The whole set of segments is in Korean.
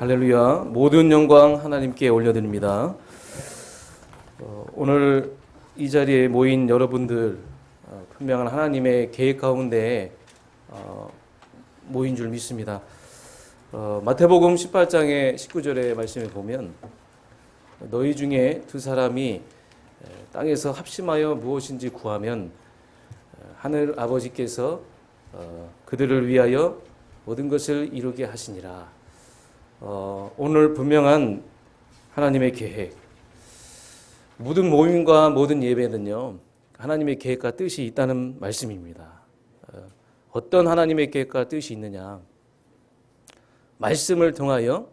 할렐루야. 모든 영광 하나님께 올려드립니다. 오늘 이 자리에 모인 여러분들 분명한 하나님의 계획 가운데 모인 줄 믿습니다. 마태복음 18장의 19절의 말씀에 보면 너희 중에 두 사람이 땅에서 합심하여 무엇인지 구하면 하늘 아버지께서 그들을 위하여 모든 것을 이루게 하시니라. 오늘 분명한 하나님의 계획, 모든 모임과 모든 예배는요, 하나님의 계획과 뜻이 있다는 말씀입니다. 어떤 하나님의 계획과 뜻이 있느냐? 말씀을 통하여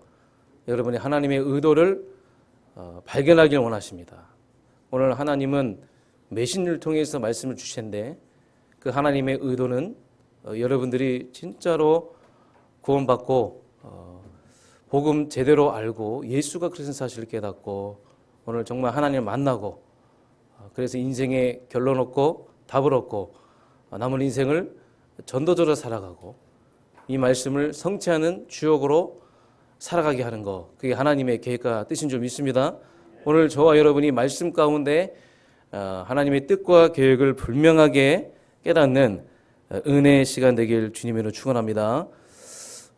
여러분이 하나님의 의도를 발견하길 원하십니다. 오늘 하나님은 메신저를 통해서 말씀을 주셨는데 그 하나님의 의도는 여러분들이 진짜로 구원받고 복음 제대로 알고 예수가 그리스도인 사실을 깨닫고 오늘 정말 하나님을 만나고 그래서 인생의 결론 얻고 답을 얻고 남은 인생을 전도적으로 살아가고 이 말씀을 성취하는 주역으로 살아가게 하는 것, 그게 하나님의 계획과 뜻인 줄 믿습니다. 오늘 저와 여러분이 말씀 가운데 하나님의 뜻과 계획을 분명하게 깨닫는 은혜의 시간 되길 주님으로 축원합니다.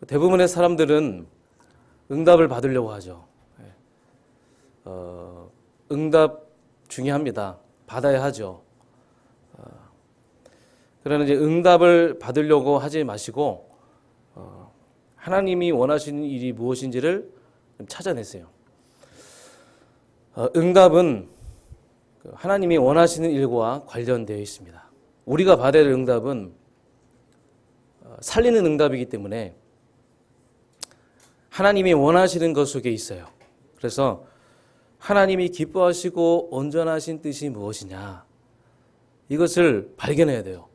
대부분의 사람들은 응답을 받으려고 하죠. 응답 중요합니다. 받아야 하죠. 그러나 이제 응답을 받으려고 하지 마시고 하나님이 원하시는 일이 무엇인지를 찾아내세요. 응답은 하나님이 원하시는 일과 관련되어 있습니다. 우리가 받아야 할 응답은 살리는 응답이기 때문에 하나님이 원하시는 것 속에 있어요. 그래서 하나님이 기뻐하시고 온전하신 뜻이 무엇이냐, 이것을 발견해야 돼요.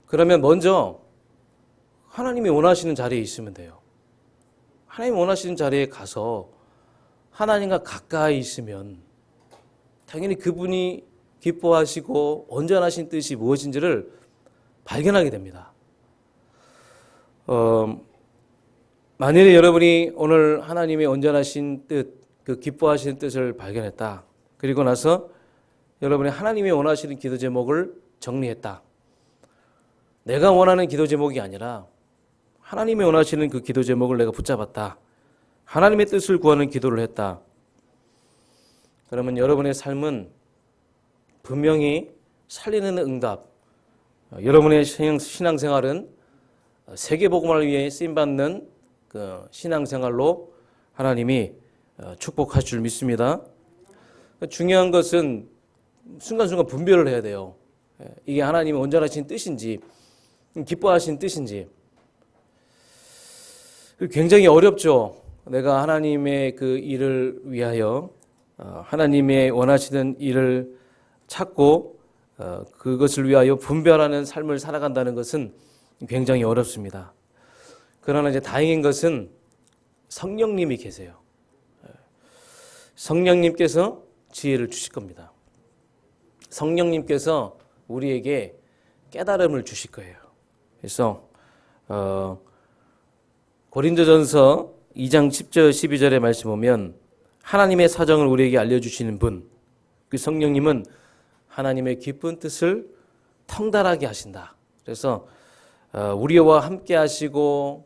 그러면 먼저 하나님이 원하시는 자리에 있으면 돼요. 하나님이 원하시는 자리에 가서 하나님과 가까이 있으면 당연히 그분이 기뻐하시고 온전하신 뜻이 무엇인지를 발견하게 됩니다. 만일에 여러분이 오늘 하나님의 온전하신 뜻, 그 기뻐하시는 뜻을 발견했다. 그리고 나서 여러분이 하나님이 원하시는 기도 제목을 정리했다. 내가 원하는 기도 제목이 아니라 하나님이 원하시는 그 기도 제목을 내가 붙잡았다. 하나님의 뜻을 구하는 기도를 했다. 그러면 여러분의 삶은 분명히 살리는 응답, 여러분의 신앙생활은 세계복음을 위해 쓰임받는 그 신앙생활로 하나님이 축복할 줄 믿습니다. 중요한 것은 순간순간 분별을 해야 돼요. 이게 하나님의 온전하신 뜻인지 기뻐하신 뜻인지. 굉장히 어렵죠. 내가 하나님의 그 일을 위하여 하나님의 원하시는 일을 찾고 그것을 위하여 분별하는 삶을 살아간다는 것은 굉장히 어렵습니다. 그러나 이제 다행인 것은 성령님이 계세요. 성령님께서 지혜를 주실 겁니다. 성령님께서 우리에게 깨달음을 주실 거예요. 그래서 고린도전서 2장 10절 12절의 말씀 보면 하나님의 사정을 우리에게 알려주시는 분, 그 성령님은 하나님의 깊은 뜻을 통달하게 하신다. 그래서 우리와 함께 하시고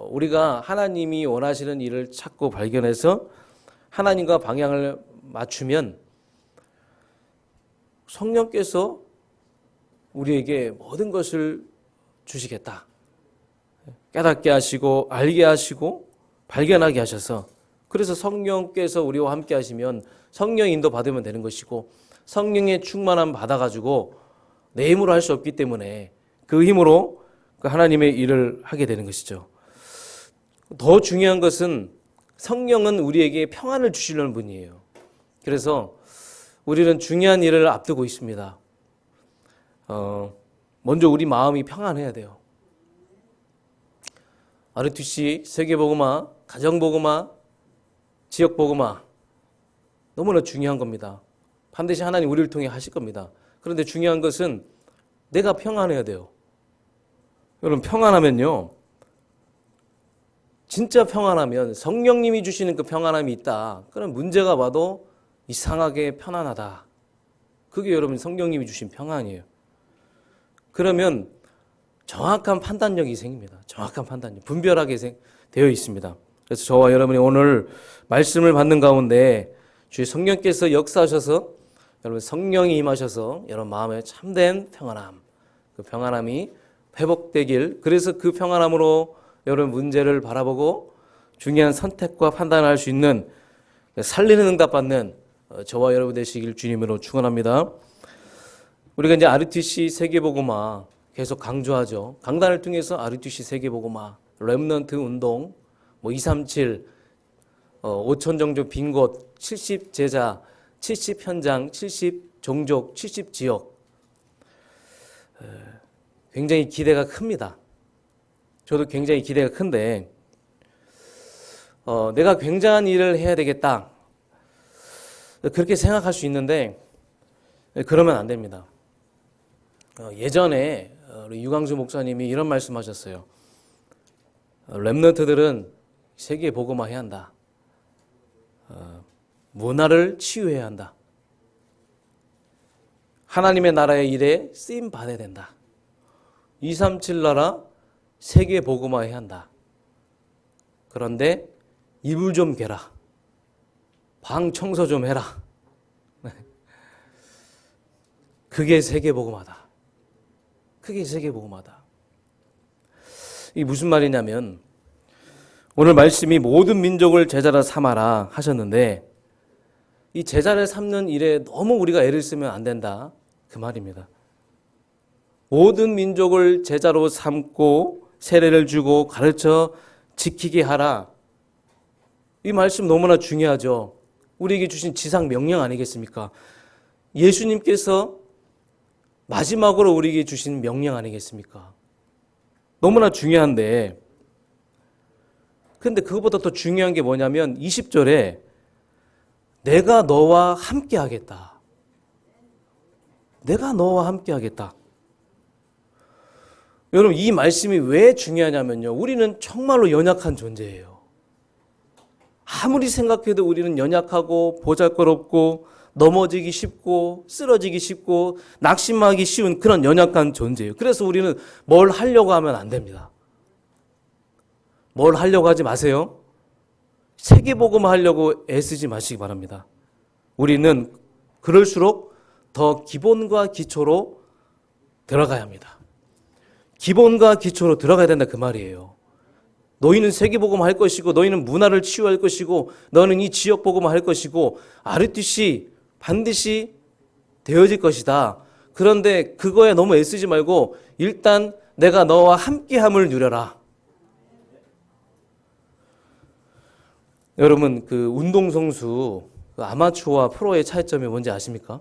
우리가 하나님이 원하시는 일을 찾고 발견해서 하나님과 방향을 맞추면 성령께서 우리에게 모든 것을 주시겠다. 깨닫게 하시고 알게 하시고 발견하게 하셔서, 그래서 성령께서 우리와 함께 하시면 성령 인도 받으면 되는 것이고, 성령의 충만함 받아가지고 내 힘으로 할 수 없기 때문에 그 힘으로 그 하나님의 일을 하게 되는 것이죠. 더 중요한 것은 성령은 우리에게 평안을 주시려는 분이에요. 그래서 우리는 중요한 일을 앞두고 있습니다. 먼저 우리 마음이 평안해야 돼요. RTC, 세계복음화, 가정복음화, 지역복음화 너무나 중요한 겁니다. 반드시 하나님 우리를 통해 하실 겁니다. 그런데 중요한 것은 내가 평안해야 돼요. 여러분, 평안하면요 진짜 평안하면 성령님이 주시는 그 평안함이 있다. 그럼 문제가 와도 이상하게 편안하다. 그게 여러분 성령님이 주신 평안이에요. 그러면 정확한 판단력이 생깁니다. 정확한 판단력. 분별하게 되어 있습니다. 그래서 저와 여러분이 오늘 말씀을 받는 가운데 주의 성령께서 역사하셔서 여러분 성령이 임하셔서 여러분 마음에 참된 평안함, 그 평안함이 회복되길, 그래서 그 평안함으로 여러분 문제를 바라보고 중요한 선택과 판단을 할 수 있는 살리는 응답받는 저와 여러분 되시길 주님으로 축원합니다. 우리가 이제 RUTC 세계복음화 계속 강조하죠. 강단을 통해서 RUTC 세계복음화, 렘넌트 운동, 237, 5천 종족 빈 곳, 70 제자, 70 현장, 70 종족, 70 지역. 굉장히 기대가 큽니다. 저도 굉장히 기대가 큰데 내가 굉장한 일을 해야 되겠다. 그렇게 생각할 수 있는데 그러면 안 됩니다. 예전에 우리 유광수 목사님이 이런 말씀하셨어요. 렘넌트들은 세계 복음화해야 한다. 문화를 치유해야 한다. 하나님의 나라의 일에 쓰임 받아야 된다. 237 나라 세계 복음화해야 한다. 그런데 이불 좀 개라. 방 청소 좀 해라. 그게 세계 복음화다. 그게 세계 복음화다. 이게 무슨 말이냐면 오늘 말씀이 모든 민족을 제자라 삼아라 하셨는데 이 제자를 삼는 일에 너무 우리가 애를 쓰면 안 된다. 그 말입니다. 모든 민족을 제자로 삼고 세례를 주고 가르쳐 지키게 하라. 이 말씀 너무나 중요하죠. 우리에게 주신 지상 명령 아니겠습니까? 예수님께서 마지막으로 우리에게 주신 명령 아니겠습니까? 너무나 중요한데 근데 그것보다 더 중요한 게 뭐냐면 20절에 내가 너와 함께 하겠다. 내가 너와 함께 하겠다. 여러분 이 말씀이 왜 중요하냐면요. 우리는 정말로 연약한 존재예요. 아무리 생각해도 우리는 연약하고 보잘것없고 넘어지기 쉽고 쓰러지기 쉽고 낙심하기 쉬운 그런 연약한 존재예요. 그래서 우리는 뭘 하려고 하면 안 됩니다. 뭘 하려고 하지 마세요. 세계복음 하려고 애쓰지 마시기 바랍니다. 우리는 그럴수록 더 기본과 기초로 들어가야 합니다. 기본과 기초로 들어가야 된다 그 말이에요. 너희는 세계복음 할 것이고 너희는 문화를 치유할 것이고 너는 이 지역복음 할 것이고 RUTC 반드시 되어질 것이다. 그런데 그거에 너무 애쓰지 말고 일단 내가 너와 함께함을 누려라. 여러분 그 운동선수 아마추어와 프로의 차이점이 뭔지 아십니까?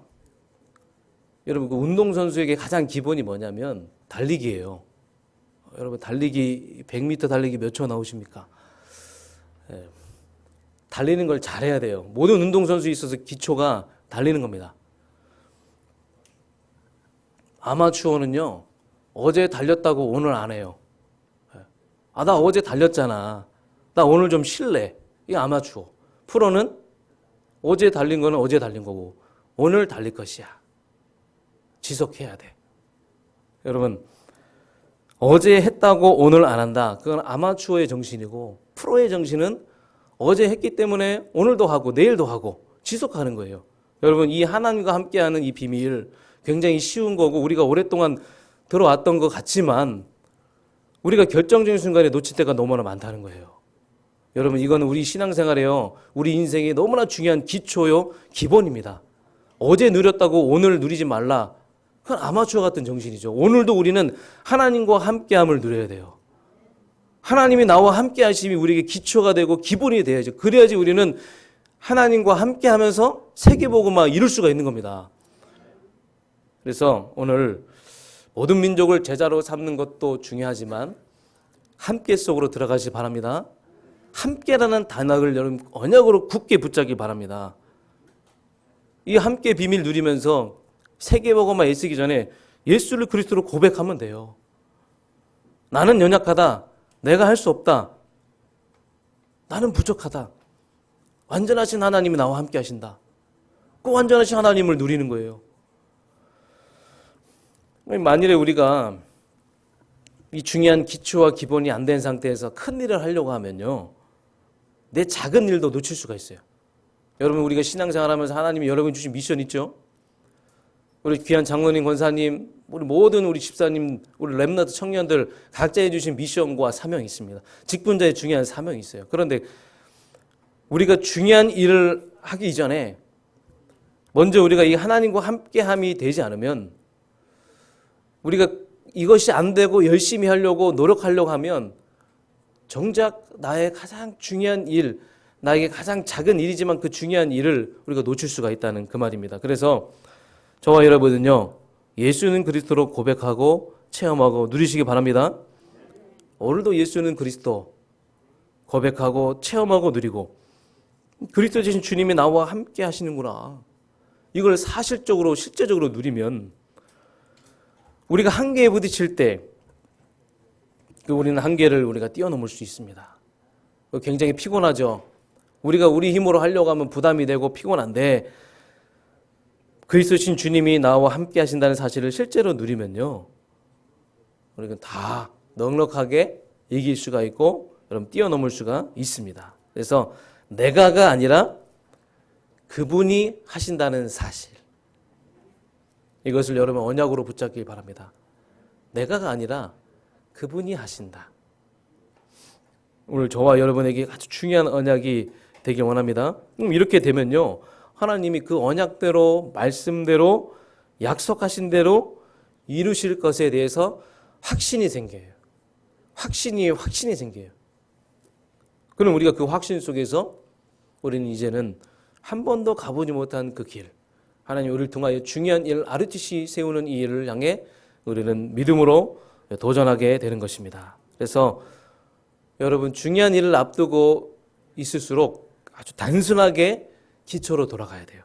여러분 그 운동선수에게 가장 기본이 뭐냐면 달리기예요. 여러분 달리기 100m 달리기 몇 초 나오십니까? 달리는 걸 잘해야 돼요. 모든 운동선수에 있어서 기초가 달리는 겁니다. 아마추어는요. 어제 달렸다고 오늘 안 해요. 나 어제 달렸잖아. 나 오늘 좀 쉴래. 이게 아마추어. 프로는 어제 달린 거는 어제 달린 거고 오늘 달릴 것이야. 지속해야 돼. 여러분 어제 했다고 오늘 안 한다. 그건 아마추어의 정신이고 프로의 정신은 어제 했기 때문에 오늘도 하고 내일도 하고 지속하는 거예요. 여러분 이 하나님과 함께하는 이 비밀 굉장히 쉬운 거고 우리가 오랫동안 들어왔던 것 같지만 우리가 결정적인 순간에 놓칠 때가 너무나 많다는 거예요. 여러분 이거는 우리 신앙생활에요. 우리 인생에 너무나 중요한 기초요. 기본입니다. 어제 누렸다고 오늘 누리지 말라. 그건 아마추어 같은 정신이죠. 오늘도 우리는 하나님과 함께함을 누려야 돼요. 하나님이 나와 함께 하심이 우리에게 기초가 되고 기본이 돼야죠. 그래야지 우리는 하나님과 함께 하면서 세계복음화 이룰 수가 있는 겁니다. 그래서 오늘 모든 민족을 제자로 삼는 것도 중요하지만 함께 속으로 들어가시기 바랍니다. 함께라는 단어를 여러분 언약으로 굳게 붙잡기 바랍니다. 이 함께 비밀 누리면서 세계복음화 애쓰기 전에 예수를 그리스도로 고백하면 돼요. 나는 연약하다. 내가 할 수 없다. 나는 부족하다. 완전하신 하나님이 나와 함께 하신다. 그 완전하신 하나님을 누리는 거예요. 만일에 우리가 이 중요한 기초와 기본이 안 된 상태에서 큰 일을 하려고 하면요, 내 작은 일도 놓칠 수가 있어요. 여러분, 우리가 신앙생활하면서 하나님이 여러분 주신 미션 있죠? 우리 귀한 장로님, 권사님, 우리 모든 우리 집사님, 우리 렘넌트 청년들 각자 해주신 미션과 사명이 있습니다. 직분자의 중요한 사명이 있어요. 그런데 우리가 중요한 일을 하기 이전에 먼저 우리가 이 하나님과 함께함이 되지 않으면, 우리가 이것이 안 되고 열심히 하려고 노력하려고 하면 정작 나의 가장 중요한 일, 나에게 가장 작은 일이지만 그 중요한 일을 우리가 놓칠 수가 있다는 그 말입니다. 그래서 저와 여러분은요, 예수는 그리스도로 고백하고 체험하고 누리시기 바랍니다. 오늘도 예수는 그리스도 고백하고 체험하고 누리고, 그리스도 되신 주님이 나와 함께 하시는구나, 이걸 사실적으로 실제적으로 누리면 우리가 한계에 부딪힐 때 우리는 한계를 우리가 뛰어넘을 수 있습니다. 굉장히 피곤하죠. 우리가 우리 힘으로 하려고 하면 부담이 되고 피곤한데, 그리스도신 주님이 나와 함께 하신다는 사실을 실제로 누리면요, 우리가 다 넉넉하게 이길 수가 있고 여러분 뛰어넘을 수가 있습니다. 그래서 내가가 아니라 그분이 하신다는 사실, 이것을 여러분 언약으로 붙잡길 바랍니다. 내가가 아니라 그분이 하신다. 오늘 저와 여러분에게 아주 중요한 언약이 되길 원합니다. 이렇게 되면요, 하나님이 그 언약대로 말씀대로 약속하신 대로 이루실 것에 대해서 확신이 생겨요. 확신이 생겨요. 그럼 우리가 그 확신 속에서 우리는 이제는 한 번도 가보지 못한 그 길, 하나님 우리를 통하여 중요한 일을 아르티시 세우는 이 일을 향해 우리는 믿음으로 도전하게 되는 것입니다. 그래서 여러분, 중요한 일을 앞두고 있을수록 아주 단순하게 기초로 돌아가야 돼요.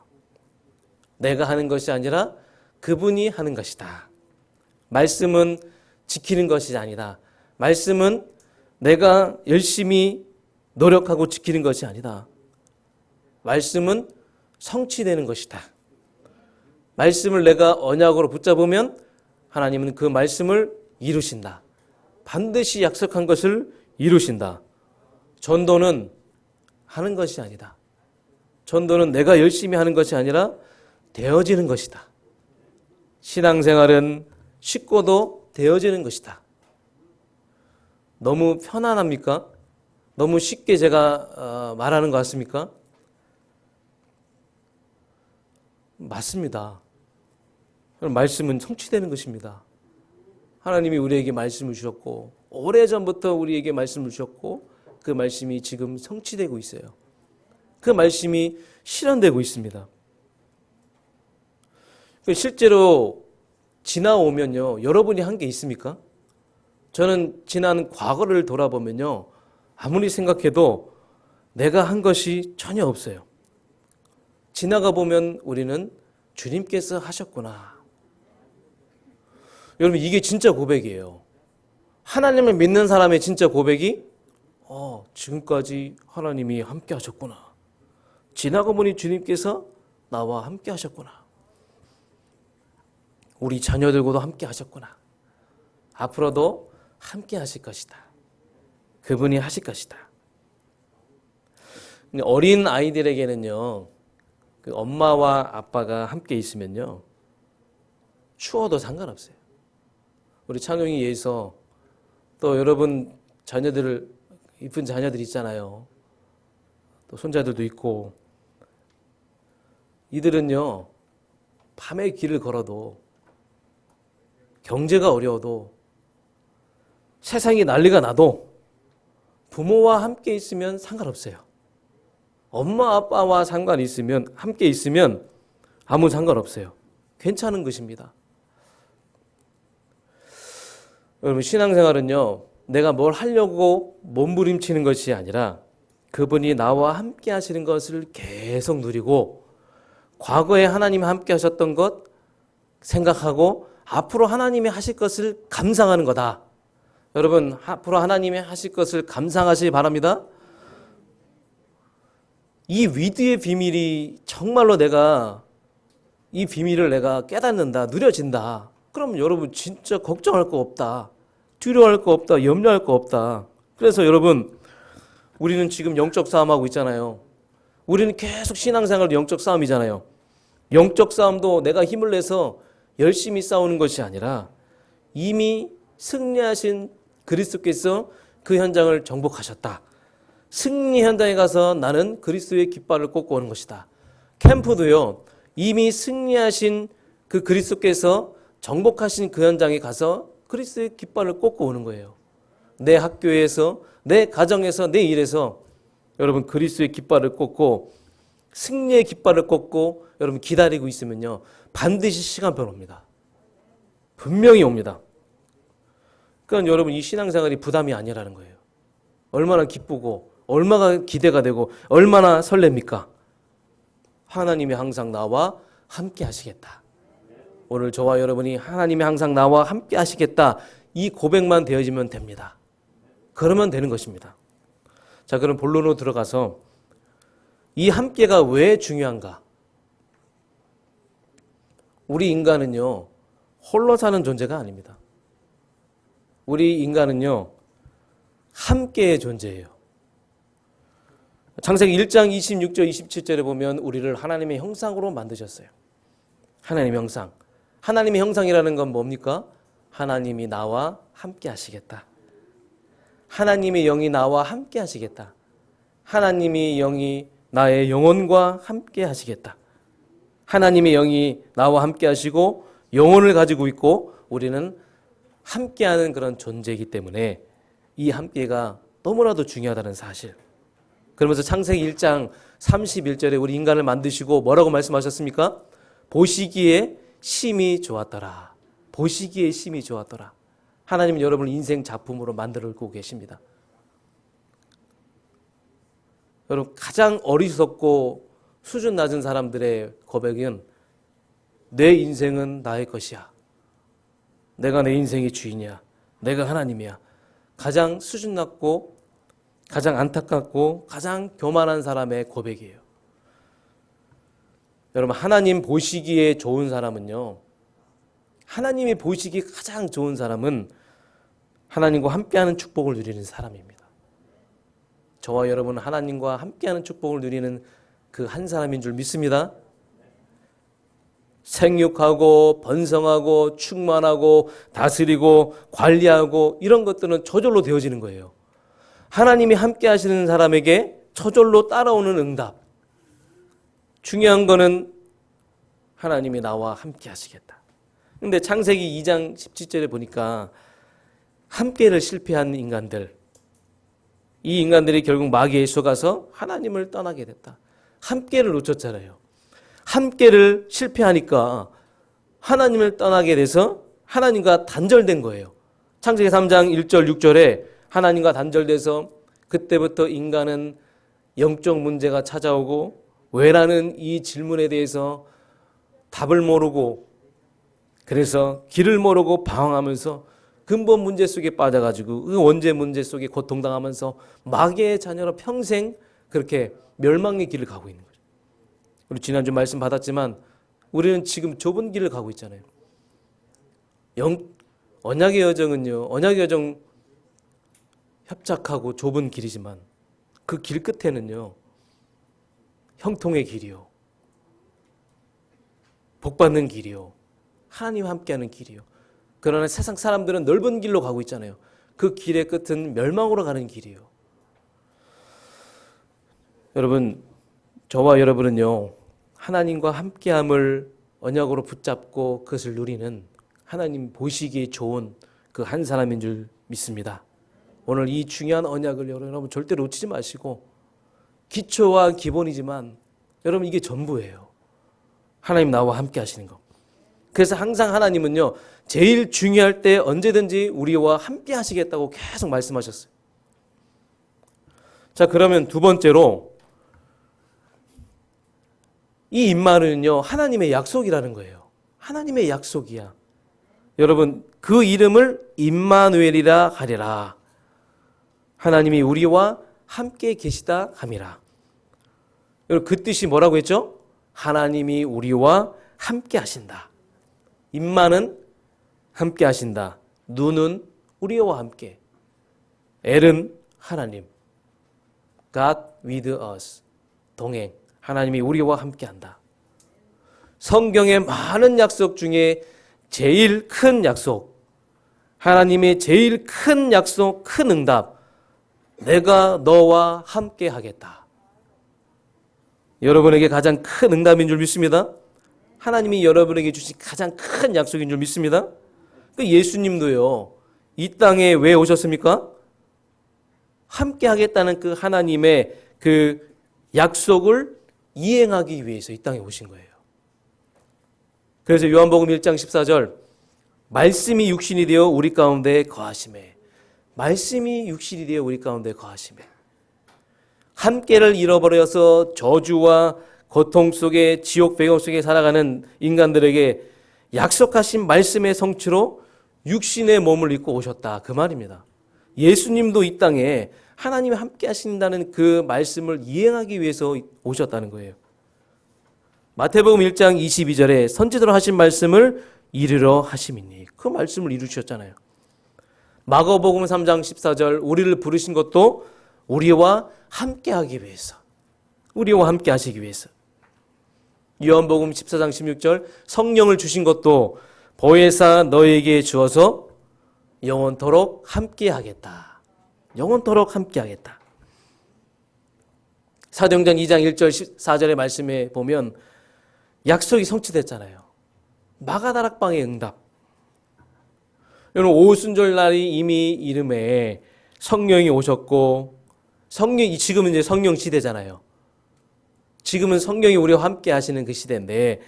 내가 하는 것이 아니라 그분이 하는 것이다. 말씀은 지키는 것이 아니다. 말씀은 내가 열심히 노력하고 지키는 것이 아니다. 말씀은 성취되는 것이다. 말씀을 내가 언약으로 붙잡으면 하나님은 그 말씀을 이루신다. 반드시 약속한 것을 이루신다. 전도는 하는 것이 아니다. 전도는 내가 열심히 하는 것이 아니라 되어지는 것이다. 신앙생활은 쉽고도 되어지는 것이다. 너무 편안합니까? 너무 쉽게 제가 말하는 것 같습니까? 맞습니다. 말씀은 성취되는 것입니다. 하나님이 우리에게 말씀을 주셨고, 오래전부터 우리에게 말씀을 주셨고, 그 말씀이 지금 성취되고 있어요. 그 말씀이 실현되고 있습니다. 실제로 지나오면요, 여러분이 한 게 있습니까? 저는 지난 과거를 돌아보면요, 아무리 생각해도 내가 한 것이 전혀 없어요. 지나가 보면 우리는 주님께서 하셨구나. 여러분, 이게 진짜 고백이에요. 하나님을 믿는 사람의 진짜 고백이 지금까지 하나님이 함께 하셨구나. 지나가 보니 주님께서 나와 함께 하셨구나. 우리 자녀들과도 함께 하셨구나. 앞으로도 함께 하실 것이다. 그분이 하실 것이다. 어린 아이들에게는요, 그 엄마와 아빠가 함께 있으면요, 추워도 상관없어요. 우리 창용이 위해서 또 여러분 자녀들, 이쁜 자녀들 있잖아요. 또 손자들도 있고, 이들은요, 밤에 길을 걸어도, 경제가 어려워도, 세상이 난리가 나도 부모와 함께 있으면 상관없어요. 엄마 아빠와 상관이 있으면, 함께 있으면 아무 상관없어요. 괜찮은 것입니다. 여러분, 신앙생활은요, 내가 뭘 하려고 몸부림치는 것이 아니라 그분이 나와 함께 하시는 것을 계속 누리고, 과거에 하나님이 함께 하셨던 것 생각하고 앞으로 하나님이 하실 것을 감상하는 거다. 여러분, 앞으로 하나님이 하실 것을 감상하시기 바랍니다. 이 위드의 비밀이 정말로 내가 이 비밀을 내가 깨닫는다, 누려진다. 그럼 여러분 진짜 걱정할 거 없다. 두려워할 거 없다. 염려할 거 없다. 그래서 여러분 우리는 지금 영적 싸움하고 있잖아요. 우리는 계속 신앙생활도 영적 싸움이잖아요. 영적 싸움도 내가 힘을 내서 열심히 싸우는 것이 아니라 이미 승리하신 그리스도께서 그 현장을 정복하셨다. 승리 현장에 가서 나는 그리스도의 깃발을 꽂고 오는 것이다. 캠프도요. 이미 승리하신 그 그리스도께서 정복하신 그 현장에 가서 그리스도의 깃발을 꽂고 오는 거예요. 내 학교에서, 내 가정에서, 내 일에서 여러분 그리스도의 깃발을 꽂고 승리의 깃발을 꽂고 여러분 기다리고 있으면요. 반드시 시간표는 옵니다. 분명히 옵니다. 그러니까 여러분 이 신앙생활이 부담이 아니라는 거예요. 얼마나 기쁘고 얼마나 기대가 되고 얼마나 설렙니까? 하나님이 항상 나와 함께 하시겠다. 오늘 저와 여러분이 하나님이 항상 나와 함께 하시겠다. 이 고백만 되어지면 됩니다. 그러면 되는 것입니다. 자, 그럼 본론으로 들어가서 이 함께가 왜 중요한가? 우리 인간은요, 홀로 사는 존재가 아닙니다. 우리 인간은요, 함께의 존재예요. 창세기 1장 26절 27절에 보면 우리를 하나님의 형상으로 만드셨어요. 하나님의 형상. 하나님의 형상이라는 건 뭡니까? 하나님이 나와 함께 하시겠다. 하나님의 영이 나와 함께 하시겠다. 하나님의 영이 나의 영혼과 함께 하시겠다. 하나님의 영이 나와 함께 하시고 영혼을 가지고 있고 우리는 함께하는 그런 존재이기 때문에 이 함께가 너무나도 중요하다는 사실. 그러면서 창세기 1장 31절에 우리 인간을 만드시고 뭐라고 말씀하셨습니까? 보시기에 심히 좋았더라. 보시기에 심히 좋았더라. 하나님은 여러분을 인생 작품으로 만들고 계십니다. 여러분 가장 어리석고 수준 낮은 사람들의 고백은 내 인생은 나의 것이야. 내가 내 인생의 주인이야. 내가 하나님이야. 가장 수준 낮고 가장 안타깝고 가장 교만한 사람의 고백이에요. 여러분 하나님 보시기에 좋은 사람은요. 하나님이 보시기에 가장 좋은 사람은 하나님과 함께하는 축복을 누리는 사람입니다. 저와 여러분은 하나님과 함께하는 축복을 누리는 그 한 사람인 줄 믿습니다. 생육하고 번성하고 충만하고 다스리고 관리하고 이런 것들은 저절로 되어지는 거예요. 하나님이 함께 하시는 사람에게 저절로 따라오는 응답. 중요한 거는 하나님이 나와 함께 하시겠다. 근데 창세기 2장 17절에 보니까 함께를 실패한 인간들, 이 인간들이 결국 마귀에 속아서 하나님을 떠나게 됐다. 함께를 놓쳤잖아요. 함께를 실패하니까 하나님을 떠나게 돼서 하나님과 단절된 거예요. 창세기 3장 1절 6절에 하나님과 단절돼서 그때부터 인간은 영적 문제가 찾아오고 왜라는 이 질문에 대해서 답을 모르고 그래서 길을 모르고 방황하면서 근본 문제 속에 빠져가지고 그 원죄 문제 속에 고통당하면서 마귀의 자녀로 평생 그렇게 멸망의 길을 가고 있는 거죠. 우리 지난주 말씀 받았지만 우리는 지금 좁은 길을 가고 있잖아요. 언약의 여정은요. 언약의 여정 협착하고 좁은 길이지만 그 길 끝에는요. 형통의 길이요. 복받는 길이요. 하나님과 함께하는 길이요. 그러나 세상 사람들은 넓은 길로 가고 있잖아요. 그 길의 끝은 멸망으로 가는 길이요. 여러분, 저와 여러분은요. 하나님과 함께함을 언약으로 붙잡고 그것을 누리는 하나님 보시기에 좋은 그 한 사람인 줄 믿습니다. 오늘 이 중요한 언약을 여러분 절대 놓치지 마시고 기초와 기본이지만 여러분 이게 전부예요. 하나님 나와 함께 하시는 거. 그래서 항상 하나님은요. 제일 중요할 때 언제든지 우리와 함께 하시겠다고 계속 말씀하셨어요. 자, 그러면 두 번째로 이 임마누엘은요. 하나님의 약속이라는 거예요. 하나님의 약속이야. 여러분 그 이름을 임마누엘이라 하리라. 하나님이 우리와 함께 계시다 함이라. 여러분 그 뜻이 뭐라고 했죠? 하나님이 우리와 함께 하신다. 임마는 함께 하신다. 눈은 우리와 함께. 엘은 하나님. God with us. 동행. 하나님이 우리와 함께 한다. 성경의 많은 약속 중에 제일 큰 약속, 하나님의 제일 큰 약속, 큰 응답, 내가 너와 함께 하겠다. 여러분에게 가장 큰 응답인 줄 믿습니다. 하나님이 여러분에게 주신 가장 큰 약속인 줄 믿습니다. 그 예수님도요, 이 땅에 왜 오셨습니까? 함께 하겠다는 그 하나님의 그 약속을 이행하기 위해서 이 땅에 오신 거예요. 그래서 요한복음 1장 14절, 말씀이 육신이 되어 우리 가운데 거하심에, 말씀이 육신이 되어 우리 가운데 거하심에, 함께를 잃어버려서 저주와 고통 속에, 지옥 배경 속에 살아가는 인간들에게 약속하신 말씀의 성취로 육신의 몸을 입고 오셨다, 그 말입니다. 예수님도 이 땅에 하나님이 함께 하신다는 그 말씀을 이행하기 위해서 오셨다는 거예요. 마태복음 1장 22절에 선지자로 하신 말씀을 이루러 하심이니, 그 말씀을 이루셨잖아요. 마가복음 3장 14절, 우리를 부르신 것도 우리와 함께 하기 위해서, 우리와 함께 하시기 위해서. 요한복음 14장 16절, 성령을 주신 것도 보혜사 너에게 주어서 영원토록 함께 하겠다. 영원토록 함께 하겠다. 사도행전 2장 1절 14절의 말씀에 보면 약속이 성취됐잖아요. 마가다락방의 응답. 여러분, 오순절 날이 이미 이름에 성령이 오셨고, 지금은 이제 성령 시대잖아요. 지금은 성령이 우리와 함께 하시는 그 시대인데,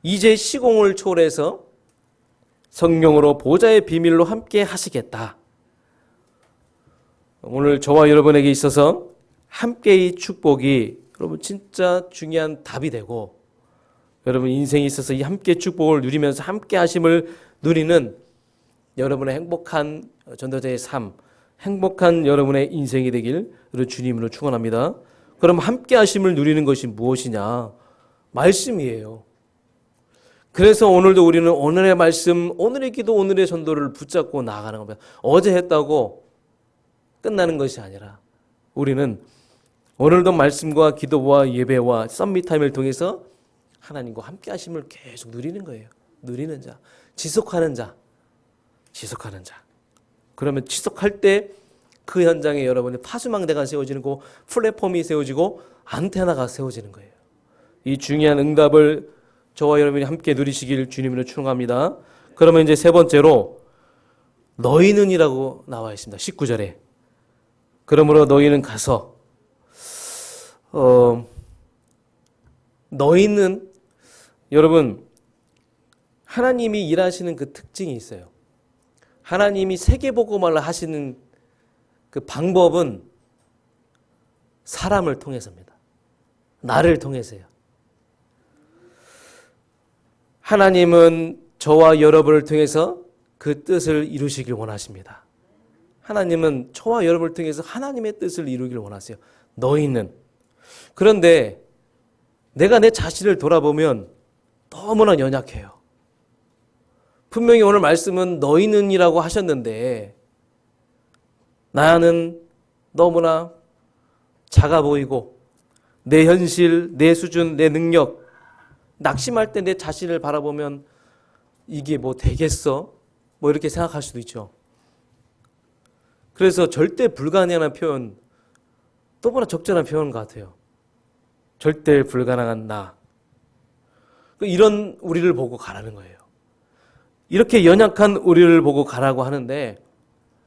이제 시공을 초월해서 성령으로 보좌의 비밀로 함께 하시겠다. 오늘 저와 여러분에게 있어서 함께의 축복이 여러분 진짜 중요한 답이 되고, 여러분 인생에 있어서 이 함께 축복을 누리면서 함께 하심을 누리는 여러분의 행복한 전도자의 삶, 행복한 여러분의 인생이 되길 주님으로 축원합니다. 그럼 함께 하심을 누리는 것이 무엇이냐? 말씀이에요. 그래서 오늘도 우리는 오늘의 말씀, 오늘의 기도, 오늘의 전도를 붙잡고 나아가는 겁니다. 어제 했다고 끝나는 것이 아니라 우리는 오늘도 말씀과 기도와 예배와 썸밋타임을 통해서 하나님과 함께 하심을 계속 누리는 거예요. 누리는 자, 지속하는 자, 지속하는 자. 그러면 지속할 때 그 현장에 여러분의 파수망대가 세워지는 거, 플랫폼이 세워지고 안테나가 세워지는 거예요. 이 중요한 응답을 저와 여러분이 함께 누리시길 주님으로 축원합니다. 그러면 이제 세 번째로 너희는이라고 나와 있습니다. 19절에. 그러므로 너희는 가서 너희는, 여러분, 하나님이 일하시는 그 특징이 있어요. 하나님이 세계복음화를 하시는 그 방법은 사람을 통해서입니다. 나를 통해서요. 하나님은 저와 여러분을 통해서 그 뜻을 이루시길 원하십니다. 하나님은 저와 여러분을 통해서 하나님의 뜻을 이루길 원하세요. 너희는. 그런데 내가 내 자신을 돌아보면 너무나 연약해요. 분명히 오늘 말씀은 너희는이라고 하셨는데 나는 너무나 작아 보이고 내 현실, 내 수준, 내 능력, 낙심할 때 내 자신을 바라보면 이게 뭐 되겠어? 뭐 이렇게 생각할 수도 있죠. 그래서 절대 불가능한 표현, 너무나 적절한 표현 같아요. 절대 불가능한 나. 이런 우리를 보고 가라는 거예요. 이렇게 연약한 우리를 보고 가라고 하는데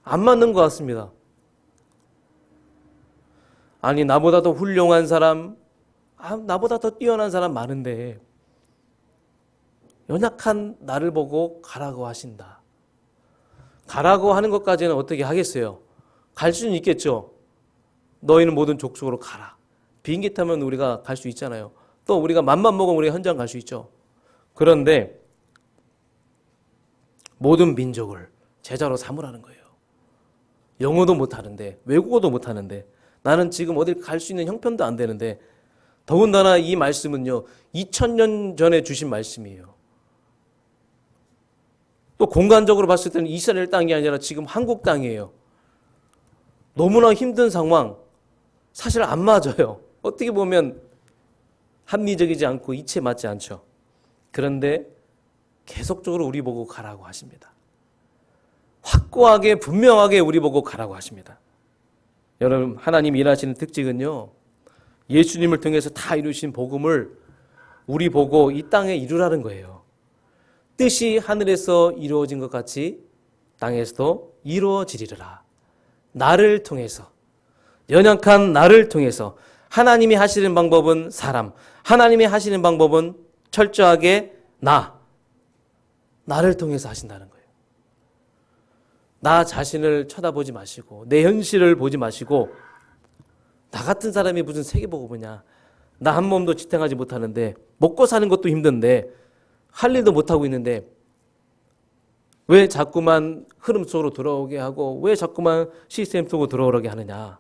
안 맞는 것 같습니다. 아니, 나보다 더 훌륭한 사람, 나보다 더 뛰어난 사람 많은데 연약한 나를 보고 가라고 하신다. 가라고 하는 것까지는 어떻게 하겠어요? 갈 수는 있겠죠. 너희는 모든 족속으로 가라. 비행기 타면 우리가 갈 수 있잖아요. 또 우리가 맘만 먹으면 우리가 현장 갈 수 있죠. 그런데 모든 민족을 제자로 삼으라는 거예요. 영어도 못하는데, 외국어도 못하는데, 나는 지금 어딜 갈 수 있는 형편도 안 되는데 더군다나 이 말씀은요, 2000년 전에 주신 말씀이에요. 또 공간적으로 봤을 때는 이스라엘 땅이 아니라 지금 한국 땅이에요. 너무나 힘든 상황, 사실 안 맞아요. 어떻게 보면 합리적이지 않고 이치에 맞지 않죠. 그런데 계속적으로 우리 보고 가라고 하십니다. 확고하게 분명하게 우리 보고 가라고 하십니다. 여러분, 하나님 일하시는 특징은요, 예수님을 통해서 다 이루신 복음을 우리 보고 이 땅에 이루라는 거예요. 뜻이 하늘에서 이루어진 것 같이 땅에서도 이루어지리라. 나를 통해서, 연약한 나를 통해서. 하나님이 하시는 방법은 사람, 하나님이 하시는 방법은 철저하게 나를 통해서 하신다는 거예요. 나 자신을 쳐다보지 마시고, 내 현실을 보지 마시고, 나 같은 사람이 무슨 세계복음이냐, 나 한 몸도 지탱하지 못하는데, 먹고 사는 것도 힘든데, 할 일도 못하고 있는데 왜 자꾸만 흐름 속으로 들어오게 하고 왜 자꾸만 시스템 속으로 들어오게 하느냐.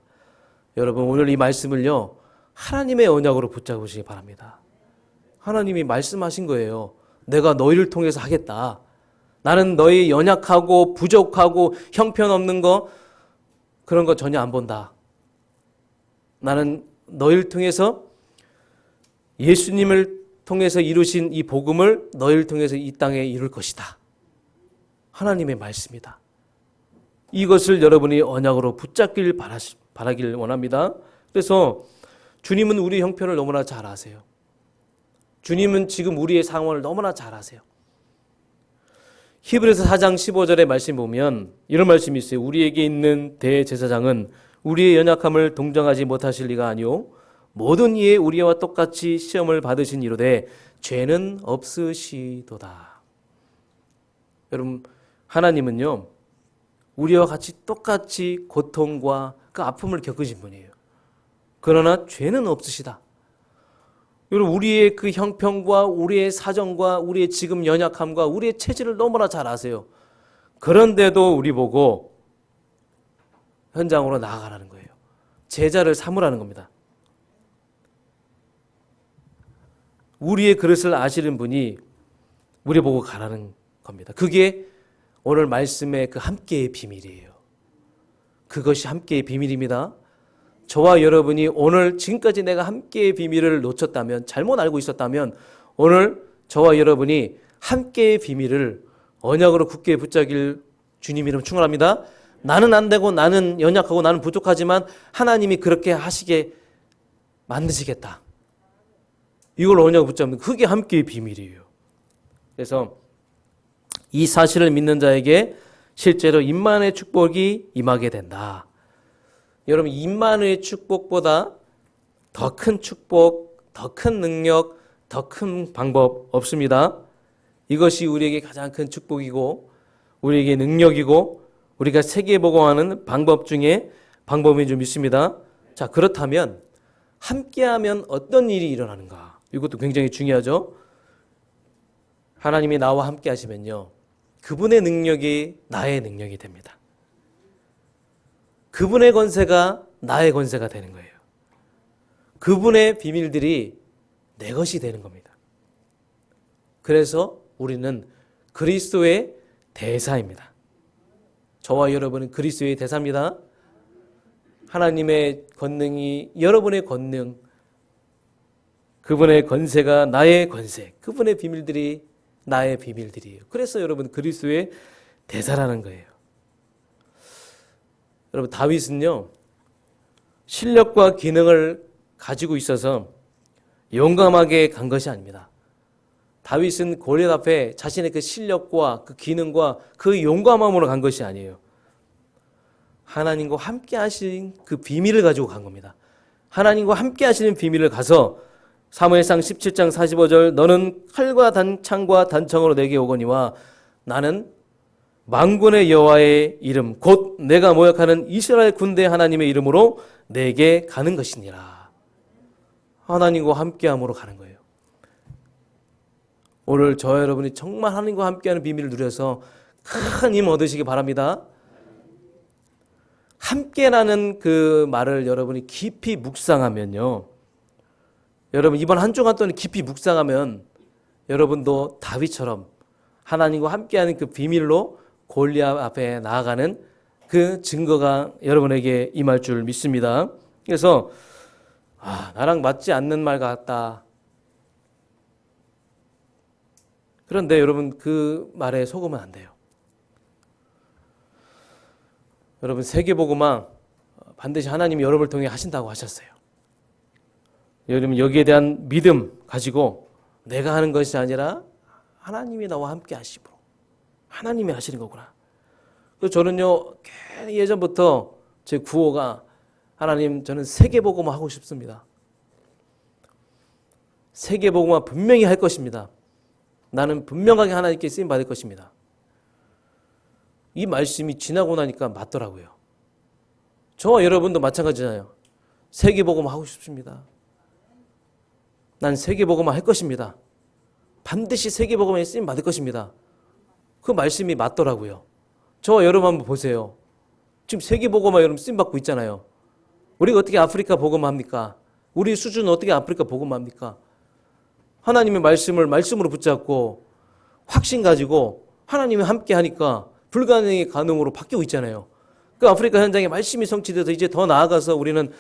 여러분, 오늘 이 말씀을요, 하나님의 언약으로 붙잡으시기 바랍니다. 하나님이 말씀하신 거예요. 내가 너희를 통해서 하겠다. 나는 너희 연약하고 부족하고 형편없는 거, 그런 거 전혀 안 본다. 나는 너희를 통해서, 예수님을 통해서 이루신 이 복음을 너희를 통해서 이 땅에 이룰 것이다. 하나님의 말씀이다. 이것을 여러분이 언약으로 붙잡길 바라길 원합니다. 그래서 주님은 우리 형편을 너무나 잘 아세요. 주님은 지금 우리의 상황을 너무나 잘 아세요. 히브리서 4장 15절의 말씀 보면 이런 말씀이 있어요. 우리에게 있는 대제사장은 우리의 연약함을 동정하지 못하실 리가 아니오 모든 이에 우리와 똑같이 시험을 받으신 이로되 죄는 없으시도다. 여러분, 하나님은요, 우리와 같이 똑같이 고통과 그 아픔을 겪으신 분이에요. 그러나 죄는 없으시다. 여러분, 우리의 그 형편과 우리의 사정과 우리의 지금 연약함과 우리의 체질을 너무나 잘 아세요. 그런데도 우리 보고 현장으로 나아가라는 거예요. 제자를 삼으라는 겁니다. 우리의 그릇을 아시는 분이 우리 보고 가라는 겁니다. 그게 오늘 말씀의 그 함께의 비밀이에요. 그것이 함께의 비밀입니다. 저와 여러분이 오늘 지금까지 내가 함께의 비밀을 놓쳤다면, 잘못 알고 있었다면, 오늘 저와 여러분이 함께의 비밀을 언약으로 굳게 붙잡길 주님 이름 축원합니다. 나는 안 되고 나는 연약하고 나는 부족하지만 하나님이 그렇게 하시게 만드시겠다. 이걸 언약으로 붙잡는 그게 함께의 비밀이에요. 그래서 이 사실을 믿는 자에게 실제로 임마누엘의 축복이 임하게 된다. 여러분, 임마누엘의 축복보다 더 큰 축복, 더 큰 능력, 더 큰 방법 없습니다. 이것이 우리에게 가장 큰 축복이고 우리에게 능력이고 우리가 세계에 보고하는 방법 중에 방법인 줄 믿습니다. 자, 그렇다면 함께하면 어떤 일이 일어나는가? 이것도 굉장히 중요하죠. 하나님이 나와 함께 하시면요, 그분의 능력이 나의 능력이 됩니다. 그분의 권세가 나의 권세가 되는 거예요. 그분의 비밀들이 내 것이 되는 겁니다. 그래서 우리는 그리스도의 대사입니다. 저와 여러분은 그리스도의 대사입니다. 하나님의 권능이 여러분의 권능, 그분의 권세가 나의 권세, 그분의 비밀들이 나의 비밀들이에요. 그래서 여러분 그리스도의 대사라는 거예요. 여러분, 다윗은요, 실력과 기능을 가지고 있어서 용감하게 간 것이 아닙니다. 다윗은 골리앗 앞에 자신의 그 실력과 그 기능과 그 용감함으로 간 것이 아니에요. 하나님과 함께 하신 그 비밀을 가지고 간 겁니다. 하나님과 함께 하시는 비밀을 가서 사무엘상 17장 45절 너는 칼과 단창과 단청으로 내게 오거니와 나는 만군의 여호와의 이름 곧 내가 모욕하는 이스라엘 군대 하나님의 이름으로 내게 가는 것이니라. 하나님과 함께함으로 가는 거예요. 오늘 저와 여러분이 정말 하나님과 함께하는 비밀을 누려서 큰 힘 얻으시기 바랍니다. 함께라는 그 말을 여러분이 깊이 묵상하면요, 여러분 이번 한 주간 동안 깊이 묵상하면 여러분도 다윗처럼 하나님과 함께하는 그 비밀로 골리앗 앞에 나아가는 그 증거가 여러분에게 임할 줄 믿습니다. 그래서 나랑 맞지 않는 말 같다. 그런데 여러분 그 말에 속으면 안 돼요. 여러분 세계복음화 반드시 하나님이 여러분을 통해 하신다고 하셨어요. 여러분 여기에 대한 믿음 가지고 내가 하는 것이 아니라 하나님이 나와 함께 하시므로 하나님이 하시는 거구나. 그래서 저는요 예전부터 제 구호가 하나님 저는 세계복음화 하고 싶습니다. 세계복음화 분명히 할 것입니다. 나는 분명하게 하나님께 쓰임 받을 것입니다. 이 말씀이 지나고 나니까 맞더라고요. 저와 여러분도 마찬가지잖아요. 세계복음화 하고 싶습니다. 난 세계복음화 할 것입니다. 반드시 세계복음화에 쓰임 받을 것입니다. 그 말씀이 맞더라고요. 저와 여러분 한번 보세요. 지금 세계복음화 여러분 쓰임 받고 있잖아요. 우리가 어떻게 아프리카 복음화 합니까? 우리 수준은 어떻게 아프리카 복음화 합니까? 하나님의 말씀을 말씀으로 붙잡고 확신 가지고 하나님이 함께 하니까 불가능이 가능으로 바뀌고 있잖아요. 그 아프리카 현장에 말씀이 성취돼서 이제 더 나아가서 우리는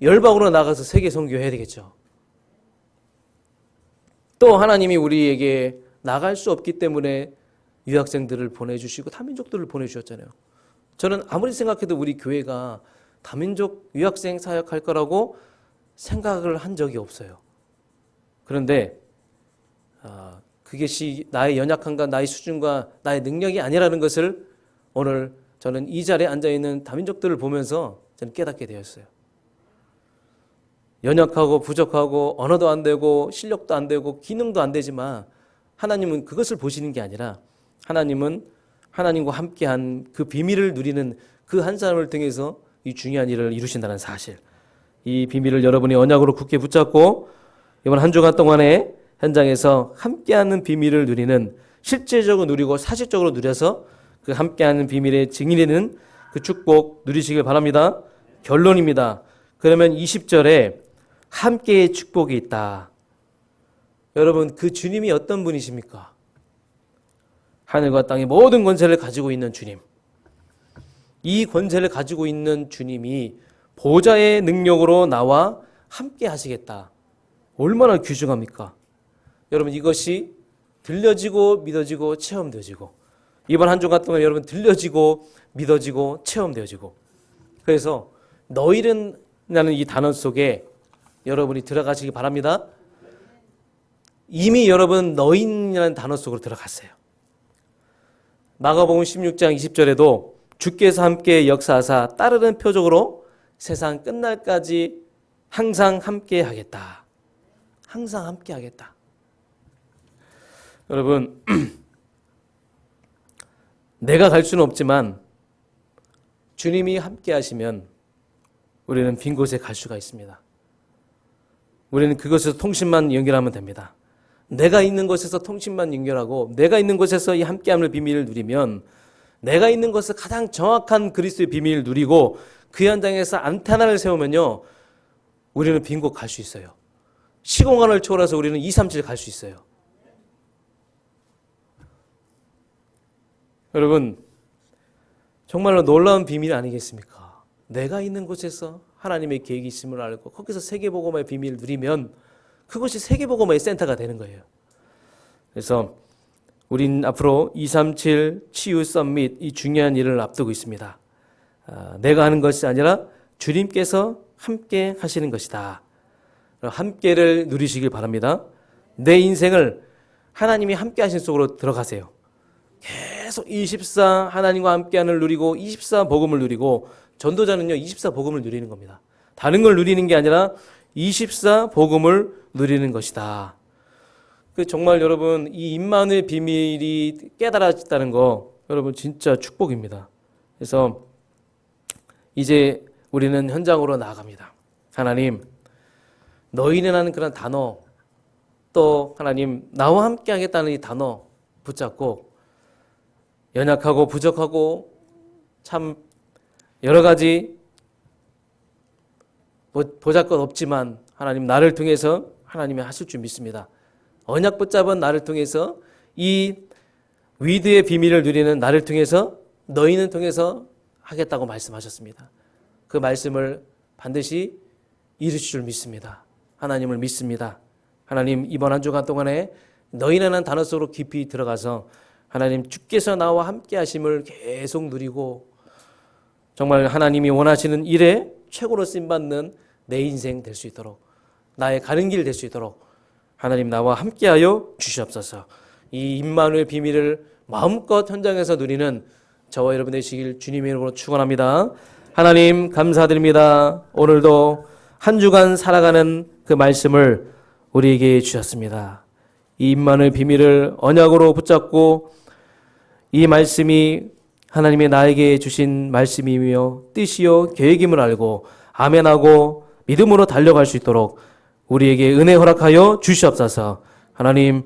열방으로 나가서 세계 선교해야 되겠죠. 또 하나님이 우리에게 나갈 수 없기 때문에 유학생들을 보내주시고 다민족들을 보내주셨잖아요. 저는 아무리 생각해도 우리 교회가 다민족 유학생 사역할 거라고 생각을 한 적이 없어요. 그런데 그것이 나의 연약함과 나의 수준과 나의 능력이 아니라는 것을 오늘 저는 이 자리에 앉아있는 다민족들을 보면서 저는 깨닫게 되었어요. 연약하고 부족하고 언어도 안 되고 실력도 안 되고 기능도 안 되지만 하나님은 그것을 보시는 게 아니라 하나님은 하나님과 함께한 그 비밀을 누리는 그 한 사람을 통해서 이 중요한 일을 이루신다는 사실, 이 비밀을 여러분이 언약으로 굳게 붙잡고 이번 한 주간 동안에 현장에서 함께하는 비밀을 누리는, 실제적으로 누리고 사실적으로 누려서 그 함께하는 비밀의 증인되는 그 축복 누리시길 바랍니다. 결론입니다. 그러면 20절에 함께의 축복이 있다. 여러분 그 주님이 어떤 분이십니까? 하늘과 땅의 모든 권세를 가지고 있는 주님. 이 권세를 가지고 있는 주님이 보좌의 능력으로 나와 함께 하시겠다. 얼마나 귀중합니까? 여러분 이것이 들려지고 믿어지고 체험되어지고 이번 한 주간 동안 여러분 들려지고 믿어지고 체험되어지고, 그래서 너희는라는 이 단어 속에 여러분이 들어가시기 바랍니다. 이미 여러분 너희라는 단어 속으로 들어갔어요. 마가복음 16장 20절에도 주께서 함께 역사하사 따르는 표적으로 세상 끝날까지 항상 함께 하겠다. 항상 함께 하겠다. 여러분 내가 갈 수는 없지만 주님이 함께 하시면 우리는 빈 곳에 갈 수가 있습니다. 우리는 그것에서 통신만 연결하면 됩니다. 내가 있는 곳에서 통신만 연결하고 내가 있는 곳에서 이 함께함을 비밀을 누리면 내가 있는 곳에서 가장 정확한 그리스도의 비밀을 누리고 그 현장에서 안테나를 세우면요 우리는 빈 곳 갈 수 있어요. 시공간을 초월해서 우리는 237 갈 수 있어요. 여러분 정말로 놀라운 비밀 아니겠습니까? 내가 있는 곳에서 하나님의 계획이 있음을 알고 거기서 세계복음화의 비밀을 누리면 그것이 세계복음화의 센터가 되는 거예요. 그래서 우린 앞으로 237 치유 썸밋 이 중요한 일을 앞두고 있습니다. 내가 하는 것이 아니라 주님께서 함께 하시는 것이다. 함께를 누리시길 바랍니다. 내 인생을 하나님이 함께 하신 속으로 들어가세요. 계속 24 하나님과 함께하는 누리고 24 복음을 누리고, 전도자는요 24 복음을 누리는 겁니다. 다른 걸 누리는 게 아니라 24 복음을 누리는 것이다. 정말 여러분 이 임마누엘 비밀이 깨달아졌다는 거 여러분 진짜 축복입니다. 그래서 이제 우리는 현장으로 나아갑니다. 하나님 너희는 하는 그런 단어, 또 하나님 나와 함께 하겠다는 이 단어 붙잡고 연약하고 부족하고 참 여러 가지 보잘것 없지만 하나님 나를 통해서 하나님이 하실 줄 믿습니다. 언약 붙잡은 나를 통해서 이 위대의 비밀을 누리는 나를 통해서 너희는 통해서 하겠다고 말씀하셨습니다. 그 말씀을 반드시 이루실 줄 믿습니다. 하나님을 믿습니다. 하나님 이번 한 주간 동안에 너희라는 단어 속으로 깊이 들어가서 하나님 주께서 나와 함께 하심을 계속 누리고 정말 하나님이 원하시는 일에 최고로 쓰임받는 내 인생 될 수 있도록 나의 가는 길 될 수 있도록 하나님 나와 함께하여 주시옵소서. 이 임마누엘 비밀을 마음껏 현장에서 누리는 저와 여러분 되시길 주님의 이름으로 축원합니다. 하나님 감사드립니다. 오늘도 한 주간 살아가는 그 말씀을 우리에게 주셨습니다. 이 임마누엘 비밀을 언약으로 붙잡고 이 말씀이 하나님의 나에게 주신 말씀이며 뜻이요 계획임을 알고 아멘하고 믿음으로 달려갈 수 있도록 우리에게 은혜 허락하여 주시옵소서. 하나님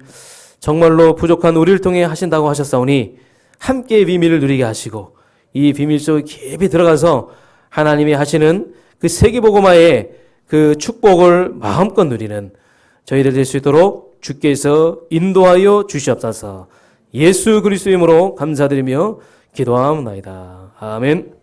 정말로 부족한 우리를 통해 하신다고 하셨사오니 함께 비밀을 누리게 하시고 이 비밀 속에 깊이 들어가서 하나님이 하시는 그 세계복음화의 그 축복을 마음껏 누리는 저희들 될 수 있도록 주께서 인도하여 주시옵소서. 예수 그리스도의 이름으로 감사드리며 기도하옵나이다. 아멘.